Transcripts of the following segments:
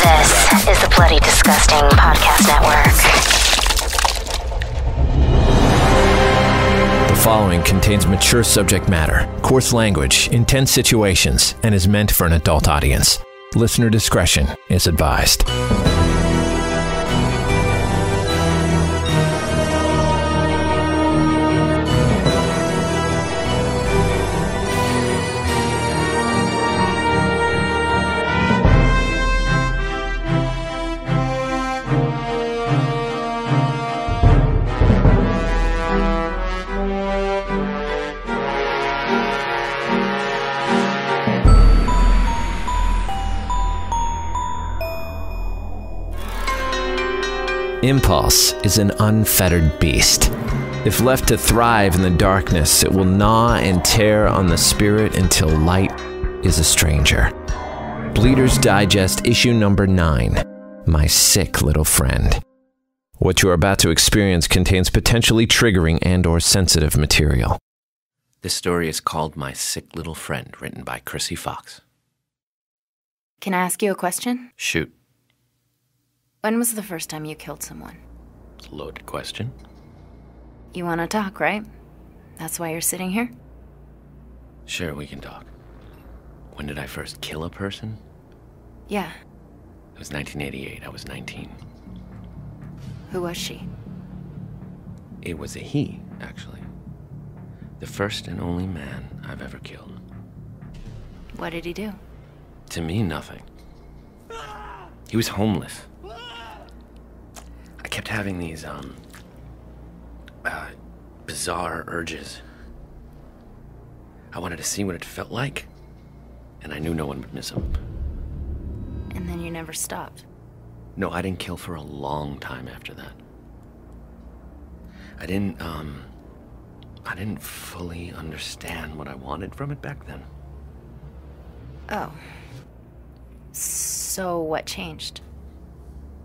This is the Bloody Disgusting Podcast Network. The following contains mature subject matter, coarse language, intense situations, and is meant for an adult audience. Listener discretion is advised. Impulse is an unfettered beast. If left to thrive in the darkness, it will gnaw and tear on the spirit until light is a stranger. Bleeder's Digest, issue number 9, My Sick Little Friend. What you are about to experience contains potentially triggering and/or sensitive material. This story is called My Sick Little Friend, written by KRSY Fox. Can I ask you a question? Shoot. When was the first time you killed someone? It's a loaded question. You want to talk, right? That's why you're sitting here? Sure, we can talk. When did I first kill a person? Yeah. It was 1988. I was 19. Who was she? It was a he, actually. The first and only man I've ever killed. What did he do? To me, nothing. He was homeless. I kept having these, bizarre urges. I wanted to see what it felt like, and I knew no one would miss him. And then you never stopped. No, I didn't kill for a long time after that. I didn't fully understand what I wanted from it back then. Oh. So what changed?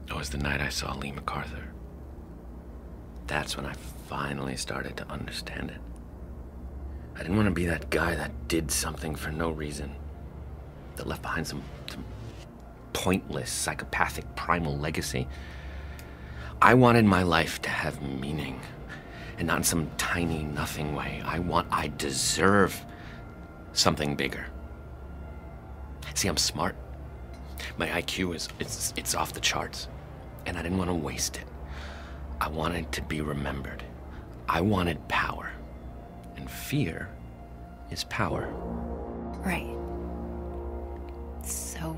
It was the night I saw LEIGH MacArthur. That's when I finally started to understand it. I didn't want to be that guy that did something for no reason, that left behind some pointless, psychopathic, primal legacy. I wanted my life to have meaning, and not in some tiny, nothing way. I deserve something bigger. See, I'm smart. My IQ it's off the charts, and I didn't want to waste it. I wanted to be remembered. I wanted power, and fear is power. Right. So,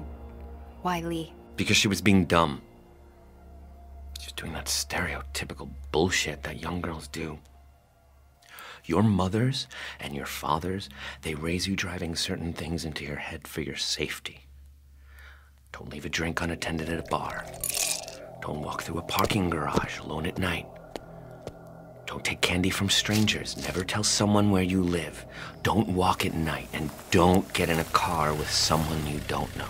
why Leigh? Because she was being dumb. She was doing that stereotypical bullshit that young girls do. Your mothers and your fathers, they raise you driving certain things into your head for your safety. Don't leave a drink unattended at a bar. Don't walk through a parking garage alone at night. Don't take candy from strangers. Never tell someone where you live. Don't walk at night, and don't get in a car with someone you don't know.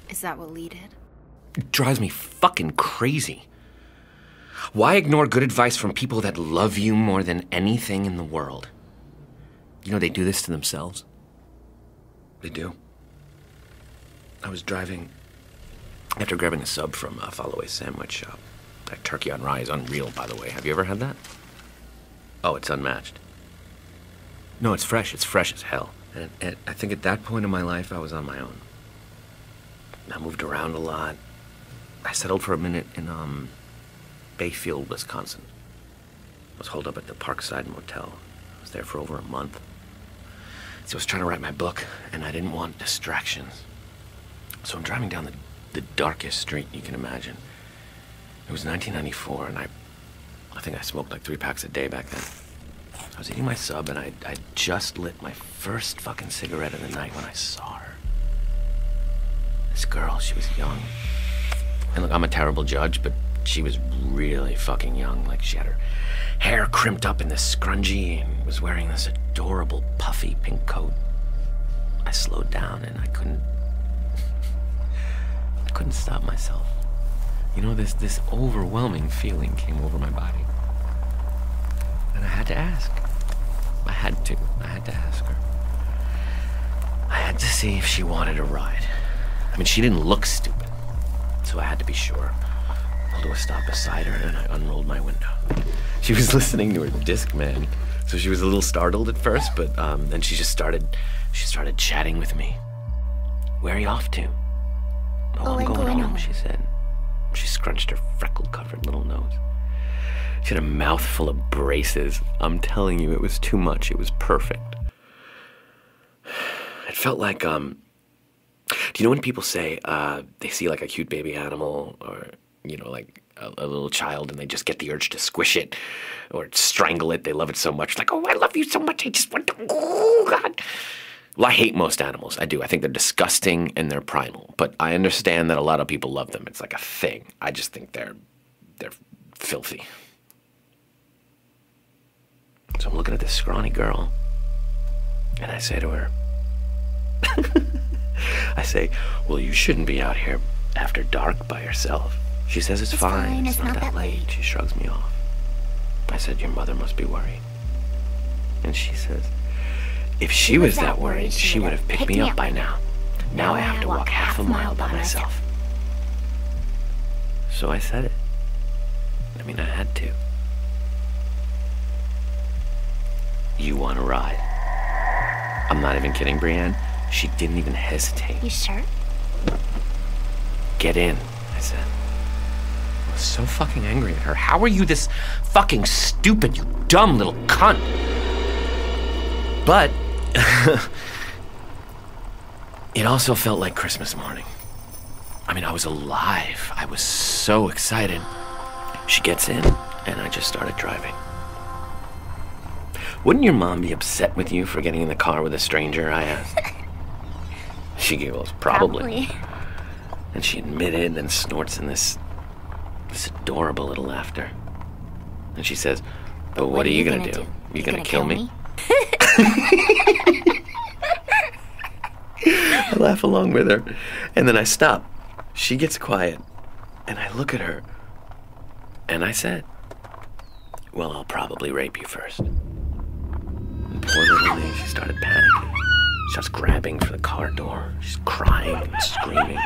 Is that what Leigh did? It drives me fucking crazy. Why ignore good advice from people that love you more than anything in the world? You know, they do this to themselves. They do. I was driving after grabbing a sub from a Falloway sandwich shop. That turkey on rye is unreal, by the way. Have you ever had that? Oh, it's unmatched. No, it's fresh. It's fresh as hell. And I think at that point in my life, I was on my own. I moved around a lot. I settled for a minute in, Bayfield, Wisconsin. I was holed up at the Parkside Motel. I was there for over a month. So I was trying to write my book, and I didn't want distractions. So I'm driving down the darkest street you can imagine. It was 1994, and I think I smoked like 3 packs a day back then. I was eating my sub, and I just lit my first fucking cigarette of the night when I saw her. This girl, she was young. And look, I'm a terrible judge, but she was really fucking young. Like, she had her hair crimped up in this scrunchie and was wearing this adorable puffy pink coat. I slowed down, and I couldn't stop myself. You know, this overwhelming feeling came over my body. And I had to ask. I had to ask her. I had to see if she wanted a ride. I mean, she didn't look stupid. so I had to be sure. Pulled to a stop beside her, and I unrolled my window. She was listening to her Discman, so she was a little startled at first, but then she started chatting with me. "Where are you off to?" "Oh, I'm going home," she said. She scrunched her freckle-covered little nose. She had a mouthful of braces. I'm telling you, it was too much. It was perfect. It felt like, do you know when people say they see like a cute baby animal or, you know, like a little child and they just get the urge to squish it or strangle it? They love it so much. Like, "Oh, I love you so much. I just want to, oh, God." Well, I hate most animals. I do. I think they're disgusting and they're primal. But I understand that a lot of people love them. It's like a thing. I just think they're filthy. So I'm looking at this scrawny girl, and I say to her, I say, "Well, you shouldn't be out here after dark by yourself." She says, it's fine. It's not that late. She shrugs me off. I said, "Your mother must be worried." And she says, "If she was that worried, she would have picked me up by now. Now I have to walk half a mile by myself." So I said it. I mean, I had to. "You want to ride?" I'm not even kidding, Brianne. She didn't even hesitate. You sure? "Get in," I said. I was so fucking angry at her. How are you this fucking stupid, you dumb little cunt? But it also felt like Christmas morning. I mean, I was alive. I was so excited. She gets in, and I just started driving. "Wouldn't your mom be upset with you for getting in the car with a stranger?" I asked. She giggles, "Probably." And she admitted and snorts in this adorable little laughter. And she says, "But what are you gonna do? You gonna kill me?" I laugh along with her, and then I stop. She gets quiet, and I look at her, and I said, "Well, I'll probably rape you first." And poor little me, she started panicking. She starts grabbing for the car door. She's crying and screaming.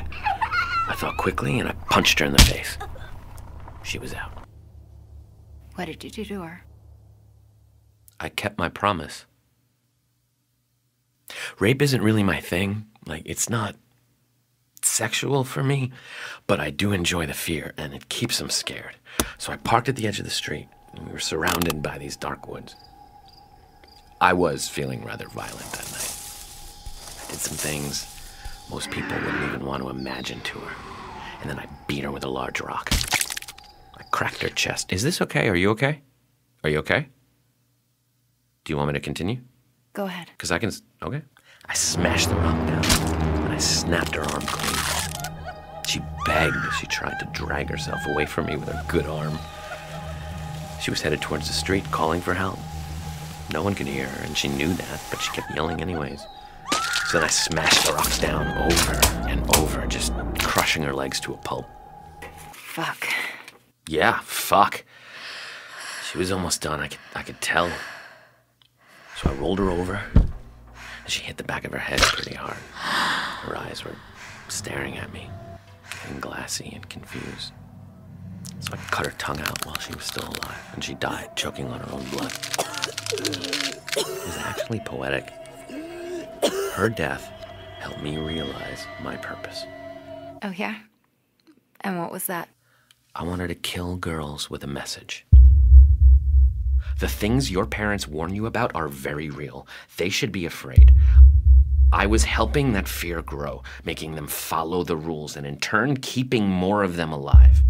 I thought quickly, and I punched her in the face. She was out. What did you do to her? I kept my promise. Rape isn't really my thing. Like, it's not sexual for me, but I do enjoy the fear, and it keeps them scared. So I parked at the edge of the street, and we were surrounded by these dark woods. I was feeling rather violent that night. I did some things most people wouldn't even want to imagine to her, and then I beat her with a large rock. I cracked her chest. Is this okay? Are you okay? Are you okay? Do you want me to continue? Go ahead. Because I can, okay. I smashed the rock down, and I snapped her arm clean. She begged as she tried to drag herself away from me with her good arm. She was headed towards the street, calling for help. No one could hear her, and she knew that, but she kept yelling anyways. So then I smashed the rocks down over and over, just crushing her legs to a pulp. Fuck. Yeah, fuck. She was almost done, I could tell. So I rolled her over, and she hit the back of her head pretty hard. Her eyes were staring at me, getting glassy and confused. So I cut her tongue out while she was still alive, and she died, choking on her own blood. It was actually poetic. Her death helped me realize my purpose. Oh, yeah? And what was that? I wanted to kill girls with a message. The things your parents warn you about are very real. They should be afraid. I was helping that fear grow, making them follow the rules, and in turn, keeping more of them alive.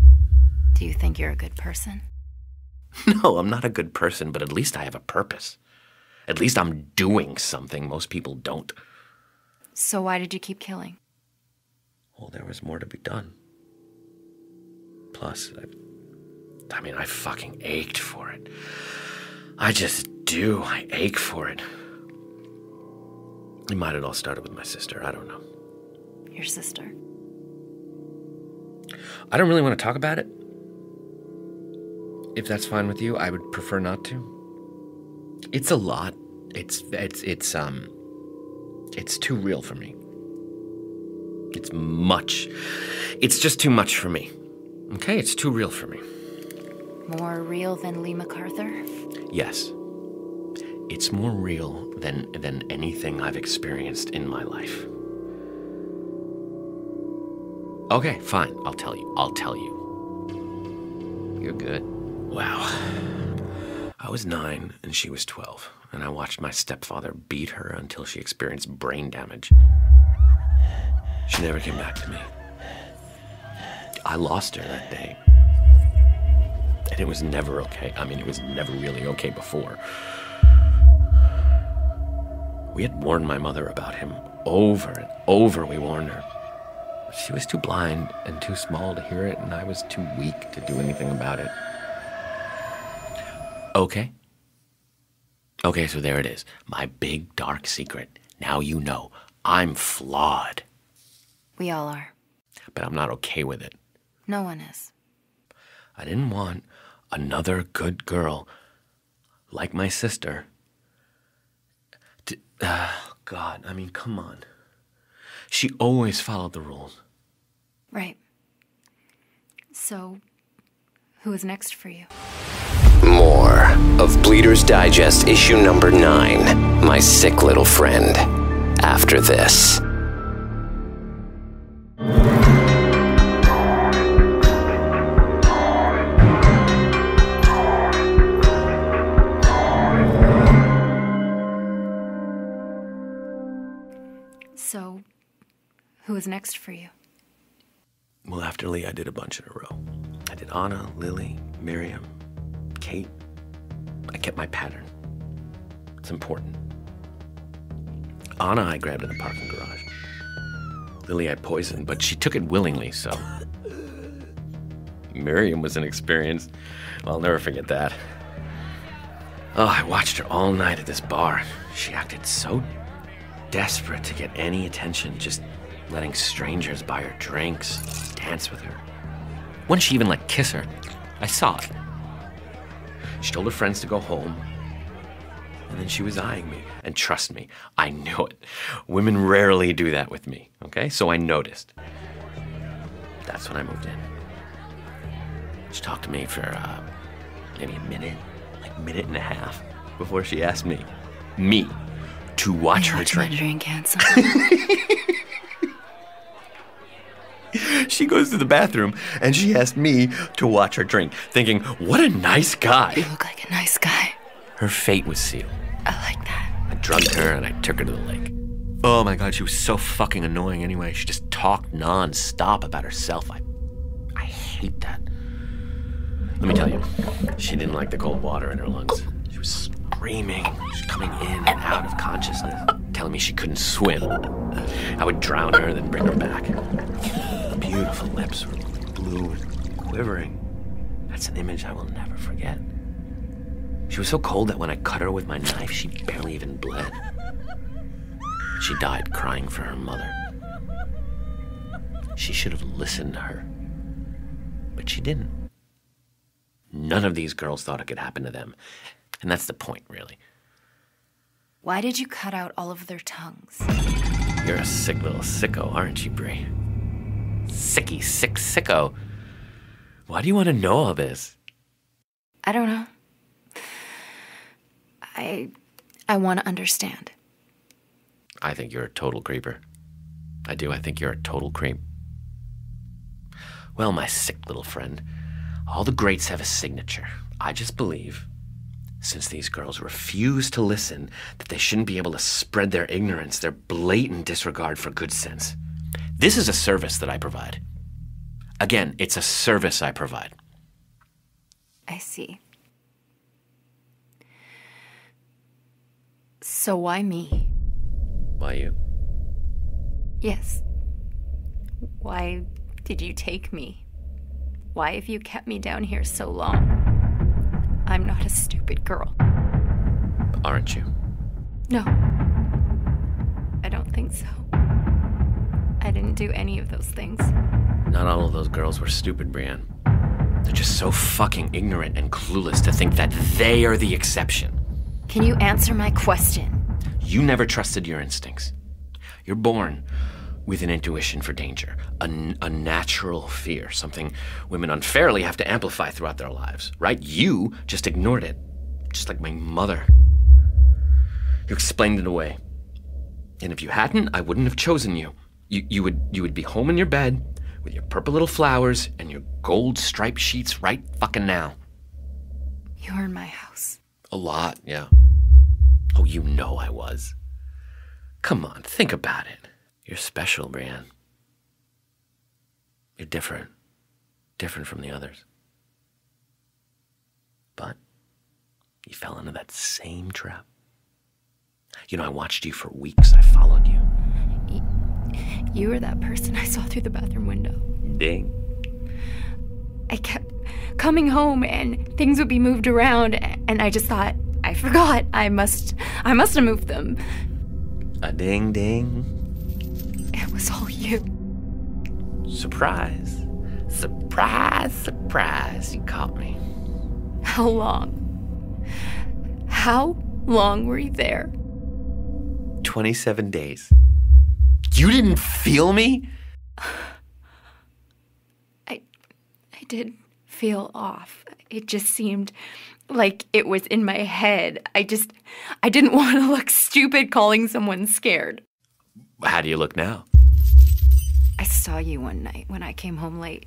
Do you think you're a good person? No, I'm not a good person, but at least I have a purpose. At least I'm doing something most people don't. So why did you keep killing? Well, there was more to be done. Plus, I fucking ached for it. I just do. I ache for it. It might have all started with my sister. I don't know. Your sister? I don't really want to talk about it. If that's fine with you, I would prefer not to. It's a lot. It's too real for me. It's just too much for me. Okay, it's too real for me. More real than Leigh MacArthur? Yes. It's more real than anything I've experienced in my life. Okay, fine. I'll tell you. You're good. Wow. I was 9 and she was 12, and I watched my stepfather beat her until she experienced brain damage. She never came back to me. I lost her that day. And it was never okay. I mean, it was never really okay before. We had warned my mother about him over and over. We warned her. She was too blind and too small to hear it, and I was too weak to do anything about it. Okay. Okay, so there it is. My big, dark secret. Now you know. I'm flawed. We all are. But I'm not okay with it. No one is. I didn't want another good girl like my sister to... God, I mean, come on. She always followed the rules. Right. So, who is next for you? More of Bleeder's Digest issue number 9, My Sick Little Friend, after this. So, who is next for you? Well, after Leigh, I did a bunch in a row. I did Anna, Lily, Miriam, Kate. I kept my pattern. It's important. Anna I grabbed in a parking garage. Lily I poisoned, but she took it willingly, so... Miriam was an experience. I'll never forget that. Oh, I watched her all night at this bar. She acted so desperate to get any attention, just letting strangers buy her drinks, dance with her. When she even let kiss her, I saw it. She told her friends to go home, and then she was eyeing me. And trust me, I knew it. Women rarely do that with me, okay? So I noticed. That's when I moved in. She talked to me for maybe a minute, like a minute and a half, before she asked me to watch her drink. My drink, handsome. She goes to the bathroom and she asked me to watch her drink, thinking, what a nice guy. You look like a nice guy. Her fate was sealed. I like that. I drugged her and I took her to the lake. Oh my God, she was so fucking annoying anyway. She just talked non-stop about herself. I hate that. Let me tell you, she didn't like the cold water in her lungs. She was screaming, she was coming in and out of consciousness, telling me she couldn't swim. I would drown her, then bring her back. Her beautiful lips were blue and quivering. That's an image I will never forget. She was so cold that when I cut her with my knife, she barely even bled. She died crying for her mother. She should have listened to her, but she didn't. None of these girls thought it could happen to them. And that's the point, really. Why did you cut out all of their tongues? You're a sick little sicko, aren't you, Bri? Sicky, sick sicko. Why do you want to know all this? I don't know. I want to understand. I think you're a total creeper. I do. I think you're a total creep. Well, my sick little friend, all the greats have a signature. I just believe, since these girls refuse to listen, that they shouldn't be able to spread their ignorance, their blatant disregard for good sense. This is a service that I provide. Again, it's a service I provide. I see. So why me? Why you? Yes. Why did you take me? Why have you kept me down here so long? I'm not a stupid girl. Aren't you? No. I don't think so. I didn't do any of those things. Not all of those girls were stupid, Brianne. They're just so fucking ignorant and clueless to think that they are the exception. Can you answer my question? You never trusted your instincts. You're born with an intuition for danger, a natural fear, something women unfairly have to amplify throughout their lives, right? You just ignored it, just like my mother. You explained it away. And if you hadn't, I wouldn't have chosen you. You would be home in your bed with your purple little flowers and your gold striped sheets right fucking now. You were in my house. A lot, yeah. Oh, you know I was. Come on, think about it. You're special, Brianne. You're different. Different from the others. But you fell into that same trap. You know, I watched you for weeks. I followed you. You were that person I saw through the bathroom window. Ding. I kept coming home and things would be moved around, and I just thought, I forgot. I must have moved them. A ding ding. It was all you. Surprise. Surprise, surprise. You caught me. How long? How long were you there? 27 days. You didn't feel me? I did feel off. It just seemed like it was in my head. I didn't want to look stupid calling someone scared. How do you look now? I saw you one night when I came home late.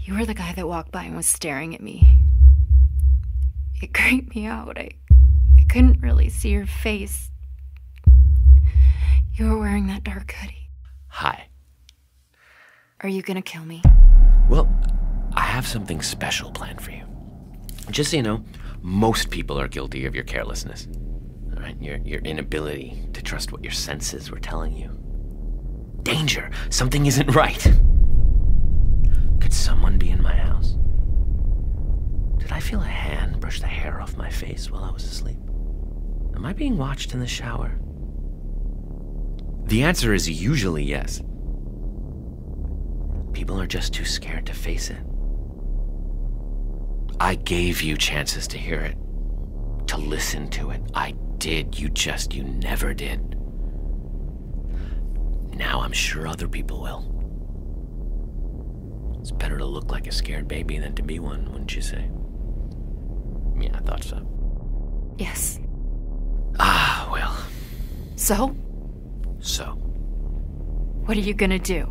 You were the guy that walked by and was staring at me. It creeped me out. I couldn't really see your face. You were wearing that dark hoodie. Hi. Are you gonna kill me? Well, I have something special planned for you. Just so you know, most people are guilty of your carelessness. All right? Your inability to trust what your senses were telling you. Danger! Something isn't right. Could someone be in my house? Did I feel a hand brush the hair off my face while I was asleep? Am I being watched in the shower? The answer is usually yes. People are just too scared to face it. I gave you chances to hear it, to listen to it. I did. You never did. Now I'm sure other people will. It's better to look like a scared baby than to be one, wouldn't you say? Yeah, I thought so. Yes. Ah, well. So? So. What are you gonna do?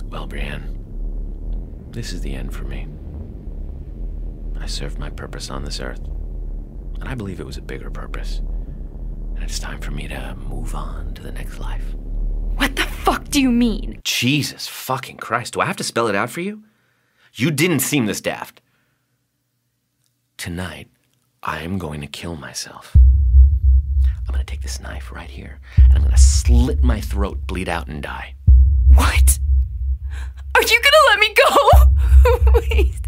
Well, Brianne, this is the end for me. I served my purpose on this earth, and I believe it was a bigger purpose. And it's time for me to move on to the next life. What the fuck do you mean? Jesus fucking Christ, do I have to spell it out for you? You didn't seem this daft. Tonight, I am going to kill myself. I'm going to take this knife right here, and I'm going to slit my throat, bleed out, and die. What? Are you gonna let me go? Please.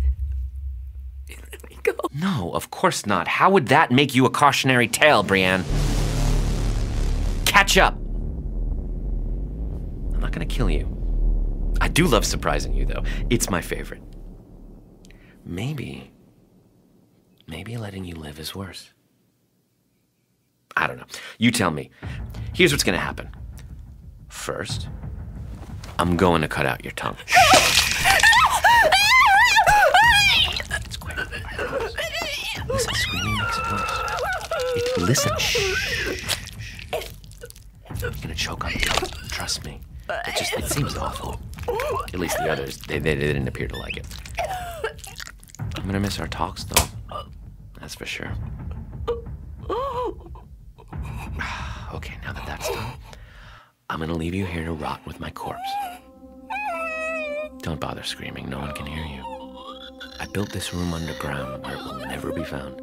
Let me go. No, of course not. How would that make you a cautionary tale, Brianne? Catch up. I'm not gonna kill you. I do love surprising you, though. It's my favorite. Maybe letting you live is worse. I don't know. You tell me. Here's what's gonna happen. First, I'm going to cut out your tongue. It's quick. Listen, screaming makes it worse. Listen, shh. You're gonna choke on the tongue. Trust me. It seems awful. At least the others, they didn't appear to like it. I'm gonna miss our talks, though. That's for sure. Okay, now that that's done, I'm gonna leave you here to rot with my corpse. Don't bother screaming, no one can hear you. I built this room underground where it will never be found.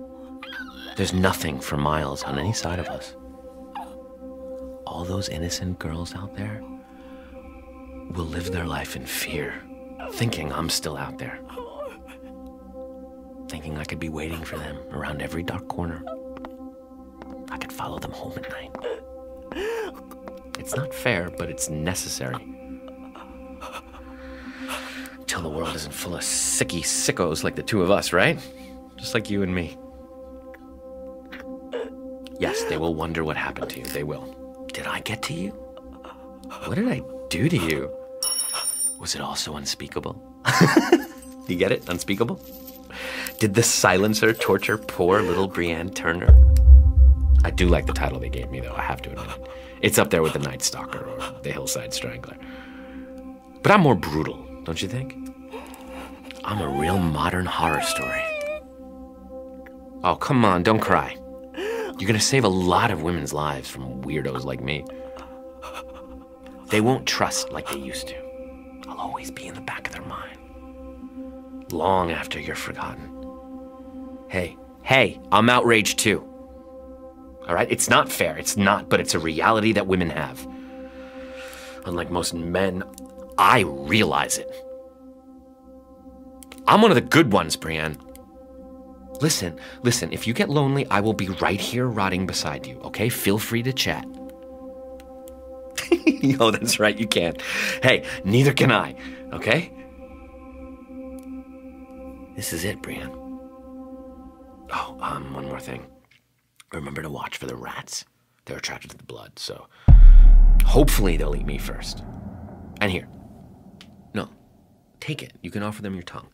There's nothing for miles on any side of us. All those innocent girls out there will live their life in fear, thinking I'm still out there. Thinking I could be waiting for them around every dark corner. I could follow them home at night. It's not fair, but it's necessary. Till the world isn't full of sicky sickos like the two of us, right? Just like you and me. Yes, they will wonder what happened to you. They will. Did I get to you? What did I do to you? Was it also unspeakable? You get it? Unspeakable? Did the silencer torture poor little Brianne Turner? I do like the title they gave me, though, I have to admit it. It's up there with The Night Stalker or The Hillside Strangler. But I'm more brutal, don't you think? I'm a real modern horror story. Oh, come on, don't cry. You're gonna save a lot of women's lives from weirdos like me. They won't trust like they used to. I'll always be in the back of their mind. Long after you're forgotten. Hey, I'm outraged too. All right, it's not fair, it's not, but it's a reality that women have. Unlike most men, I realize it. I'm one of the good ones, Brianne. Listen, if you get lonely, I will be right here rotting beside you, okay? Feel free to chat. Oh, that's right, you can't. Hey, neither can I, okay? This is it, Brianne. Oh, one more thing. Remember to watch for the rats. They're attracted to the blood, so hopefully they'll eat me first. And here. No, take it. You can offer them your tongue.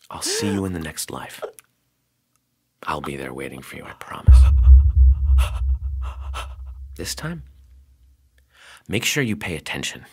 I'll see you in the next life. I'll be there waiting for you, I promise. This time, make sure you pay attention.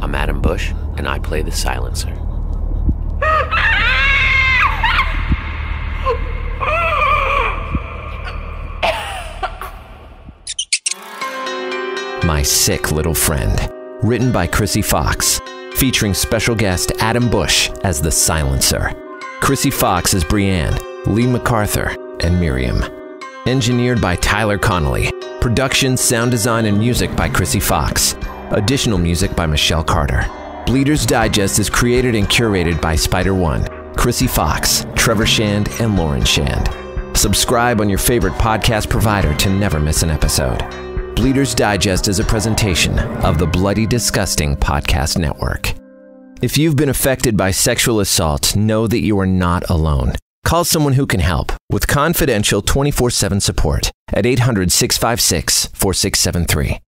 I'm Adam Busch, and I play the silencer. My Sick Little Friend, written by KRSY Fox, featuring special guest Adam Busch as the silencer, KRSY Fox as Brianne, Leigh MacArthur, and MERIUM. Engineered by Tyler Connolly. Production, sound design, and music by KRSY Fox. Additional music by Michelle Carter. Bleeders Digest is created and curated by Spider1, KRSY Fox, Trevor Shand, and Lauren Shand. Subscribe on your favorite podcast provider to never miss an episode. Bleeders Digest is a presentation of the Bloody Disgusting Podcast Network. If you've been affected by sexual assault, know that you are not alone. Call someone who can help with confidential 24/7 support at 800-656-4673.